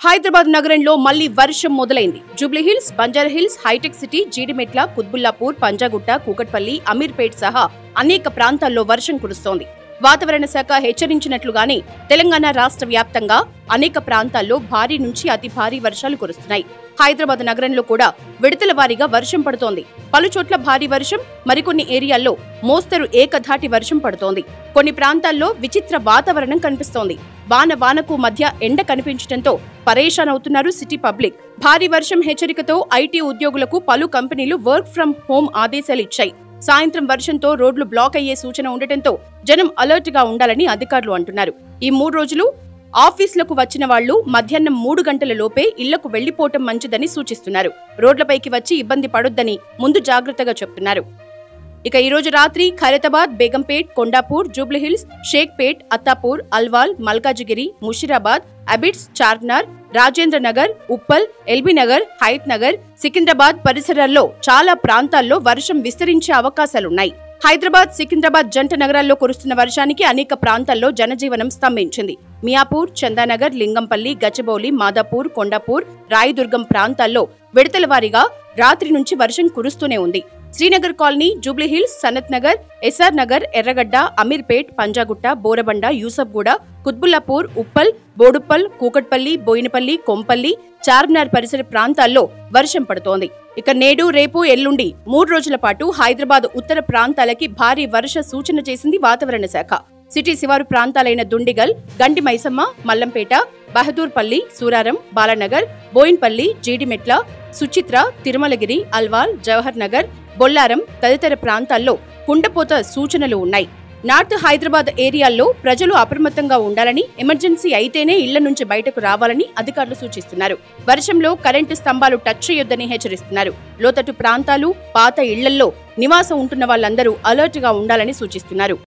హైదరాబాద్ నగరంలో మళ్లీ వర్షం మొదలైంది. జూబ్లీహిల్స్, బంజారాహిల్స్, హైటెక్ సిటీ, జీడిమెట్ల, కుత్బుల్లాపూర్, పంజాగుట్ట, కూకట్పల్లి, అమీర్పేట్ సహా అనేక ప్రాంతాల్లో వర్షం కురుస్తోంది. వాతావరణ శాఖ హెచ్చరించినట్లుగానే తెలంగాణ రాష్ట్ర వ్యాప్తంగా అనేక ప్రాంతాల్లో భారీ నుంచి అతి భారీ వర్షాలు కురుస్తున్నాయి. హైదరాబాద్ నగరంలో కూడా విడతల వారీగా వర్షం పడుతోంది. పలుచోట్ల భారీ వర్షం, మరికొన్ని ఏరియాల్లో మోస్తరు ఏకధాటి వర్షం పడుతోంది. కొన్ని ప్రాంతాల్లో విచిత్ర వాతావరణం కనిపిస్తోంది. వానకు మధ్య ఎండ కనిపించడంతో పరేషాన్ అవుతున్నారు సిటీ పబ్లిక్. భారీ వర్షం హెచ్చరికతో ఐటీ ఉద్యోగులకు పలు కంపెనీలు వర్క్ ఫ్రం హోం ఆదేశాలు ఇచ్చాయి. సాయంత్రం వర్షంతో రోడ్లు బ్లాక్ అయ్యే సూచన ఉండటంతో జనం అలర్ట్ గా ఉండాలని అధికారులు అంటున్నారు. ఈ 3 రోజులు ఆఫీసులకు వచ్చిన వాళ్లు మధ్యాహ్నం 3 గంటల లోపే ఇళ్లకు వెళ్లిపోవటం మంచిదని సూచిస్తున్నారు. రోడ్లపైకి వచ్చి ఇబ్బంది పడొద్దని ముందు జాగ్రత్తగా చెప్తున్నారు. ఇక ఈ రోజు రాత్రి ఖైరతాబాద్, బేగంపేట్, కొండాపూర్, జూబ్లీహిల్స్, షేక్పేట్, అత్తాపూర్, అల్వాల్, మల్కాజిగిరి, ముషిరాబాద్, అబిడ్స్, చార్మినార్, రాజేంద్ర నగర్, ఉప్పల్, ఎల్బీ నగర్, హయత్ నగర్, సికింద్రాబాద్ పరిసరాల్లో చాలా ప్రాంతాల్లో వర్షం విస్తరించే అవకాశాలున్నాయి. హైదరాబాద్, సికింద్రాబాద్ జంట నగరాల్లో కురుస్తున్న వర్షానికి అనేక ప్రాంతాల్లో జనజీవనం స్తంభించింది. మియాపూర్, చందానగర్, లింగంపల్లి, గచ్చిబౌలి, మాదాపూర్, కొండాపూర్, రాయదుర్గం ప్రాంతాల్లో విడతల వారీగా రాత్రి నుంచి వర్షం కురుస్తూనే ఉంది. శ్రీనగర్ కాలనీ, జూబ్లీహిల్స్, సనత్ నగర్, ఎస్ఆర్ నగర్, ఎర్రగడ్డ, అమీర్పేట్, పంజాగుట్ట, బోరబండ, యూసఫ్గూడ, కుత్బుల్లాపూర్, ఉప్పల్, బోడుప్పల్, కూకట్పల్లి, బోయినపల్లి, కొంపల్లి, చార్మినార్ పరిసర ప్రాంతాల్లో వర్షం పడుతోంది. ఇక నేడు, రేపు, ఎల్లుండి 3 రోజుల పాటు హైదరాబాద్ ఉత్తర ప్రాంతాలకి భారీ వర్ష సూచన చేసింది వాతావరణ శాఖ. సిటీ శివారు ప్రాంతాలైన దుండిగల్, గండి మైసమ్మ, మల్లంపేట, బహదూర్పల్లి, సూరారం, బాలానగర్, బోయిన్పల్లి, జీడిమెట్ల, సుచిత్ర, తిరుమలగిరి, అల్వాల్, జవహర్ నగర్, బొల్లారం తదితర ప్రాంతాల్లో కుండపోత సూచనలు ఉన్నాయి. నార్త్ హైదరాబాద్ ఏరియాల్లో ప్రజలు అప్రమత్తంగా ఉండాలని, ఎమర్జెన్సీ అయితేనే ఇళ్ల నుంచి బయటకు రావాలని అధికారులు సూచిస్తున్నారు. వర్షంలో కరెంటు స్తంభాలు టచ్ చేయొద్దని హెచ్చరిస్తున్నారు. లోతట్టు ప్రాంతాలు, పాత ఇళ్లల్లో నివాసం ఉంటున్న వాళ్లందరూ అలర్ట్ గా ఉండాలని సూచిస్తున్నారు.